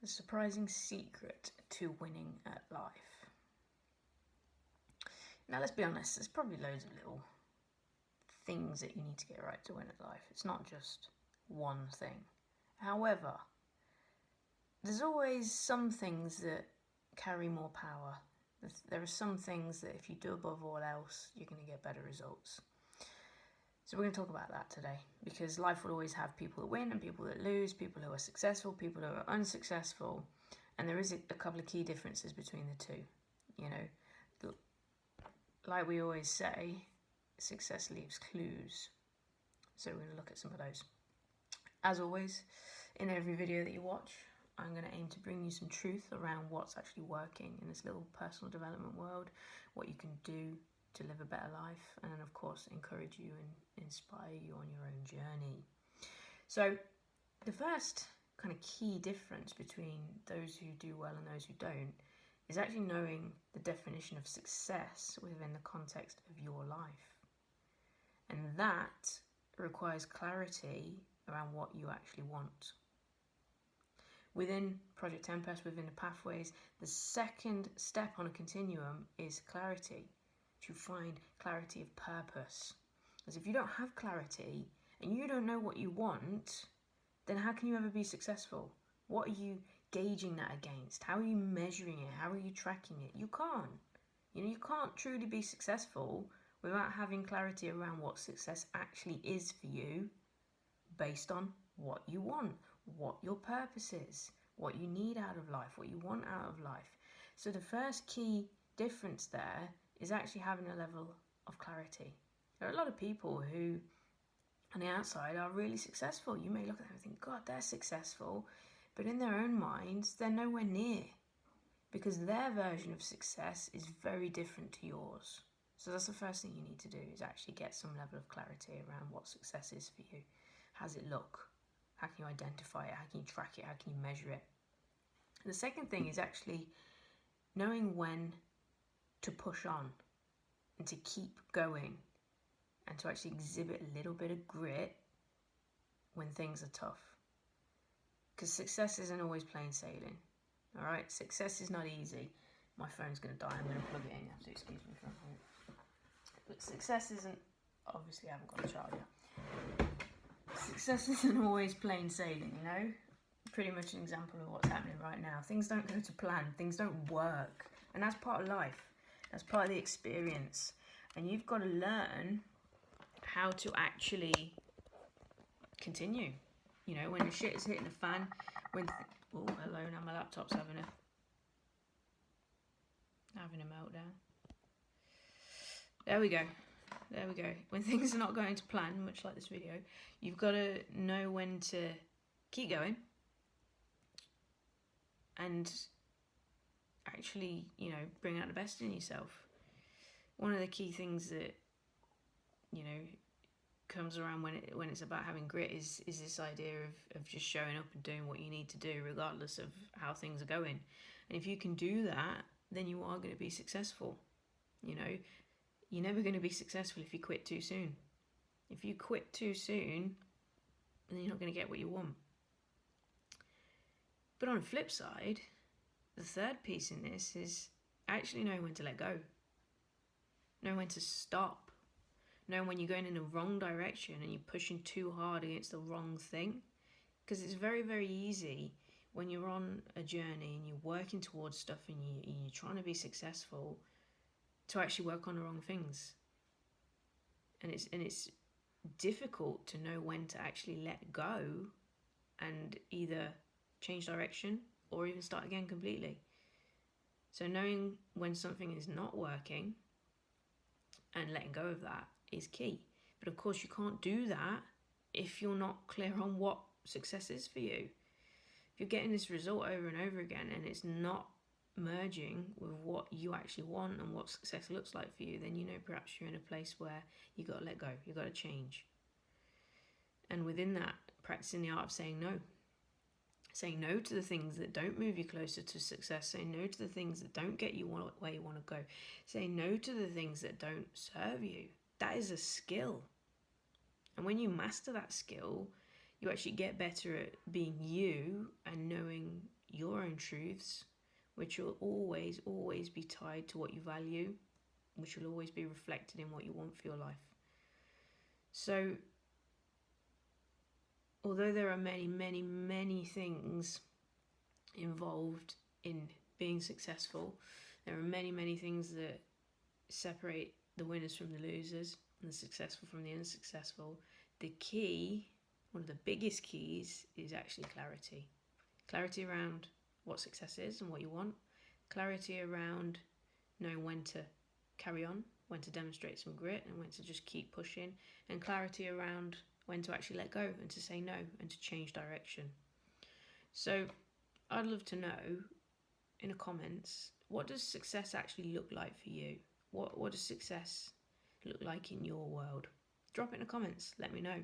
The surprising secret to winning at life. Now, let's be honest, there's probably loads of little things that you need to get right to win at life. It's not just one thing. However, there's always some things that carry more power. There are some things that if you do above all else, you're going to get better results. So we're going to talk about that today, because life will always have people that win and people that lose, people who are successful, people who are unsuccessful, and there is a couple of key differences between the two. You know, like we always say, success leaves clues. So we're going to look at some of those. As always, in every video that you watch, I'm going to aim to bring you some truth around what's actually working in this little personal development world, what you can do to live a better life, and of course encourage you and inspire you on your own journey. So the first kind of key difference between those who do well and those who don't is actually knowing the definition of success within the context of your life. And that requires clarity around what you actually want. Within Project Tempest, within the pathways, the second step on a continuum is clarity. To find clarity of purpose. As if you don't have clarity and you don't know what you want, then how can you ever be successful? What are you gauging that against? How are you measuring it? How are you tracking it? You can't. You can't truly be successful without having clarity around what success actually is for you, based on what you want, what your purpose is, what you need out of life, what you want out of life. So the first key difference there is actually having a level of clarity. There are a lot of people who, on the outside, are really successful. You may look at them and think, God, they're successful. But in their own minds, they're nowhere near. Because their version of success is very different to yours. So that's the first thing you need to do, is actually get some level of clarity around what success is for you. How does it look? How can you identify it? How can you track it? How can you measure it? And the second thing is actually knowing when to push on and to keep going and to actually exhibit a little bit of grit when things are tough. Because success isn't always plain sailing. All right, success is not easy. My phone's going to die. I'm going to plug it in. So excuse me for a moment. But success isn't, obviously I haven't got a charger. Success isn't always plain sailing, you know? Pretty much an example of what's happening right now. Things don't go to plan. Things don't work. And that's part of life. That's part of the experience. And you've got to learn how to actually continue. You know, when the shit is hitting the fan, oh, hello, now my laptop's having a meltdown. There we go. When things are not going to plan, much like this video, you've got to know when to keep going and actually, bring out the best in yourself. One of the key things that, comes around when it's about having grit is this idea of just showing up and doing what you need to do regardless of how things are going. And if you can do that, then you are going to be successful. You're never going to be successful if you quit too soon. If you quit too soon, then you're not going to get what you want. But on the flip side, the third piece in this is actually knowing when to let go. Know when to stop. Know when you're going in the wrong direction and you're pushing too hard against the wrong thing. Because it's very, very easy when you're on a journey and you're working towards stuff and you're trying to be successful to actually work on the wrong things. And it's difficult to know when to actually let go and either change direction or even start again completely. So knowing when something is not working and letting go of that is key. But of course you can't do that if you're not clear on what success is for you. If you're getting this result over and over again and it's not merging with what you actually want and what success looks like for you, then perhaps you're in a place where you got to let go, you got to change. And within that, practicing the art of saying no. Saying no to the things that don't move you closer to success. Saying no to the things that don't get you where you want to go. Saying no to the things that don't serve you. That is a skill. And when you master that skill, you actually get better at being you and knowing your own truths, which will always, always be tied to what you value, which will always be reflected in what you want for your life. So, although there are many, many, many things involved in being successful, there are many, many things that separate the winners from the losers and the successful from the unsuccessful. The key, one of the biggest keys, is actually clarity. Clarity around what success is and what you want. Clarity around knowing when to carry on, when to demonstrate some grit and when to just keep pushing. And clarity around when to actually let go and to say no and to change direction. So I'd love to know in the comments, what does success actually look like for you? What does success look like in your world? Drop it in the comments, let me know.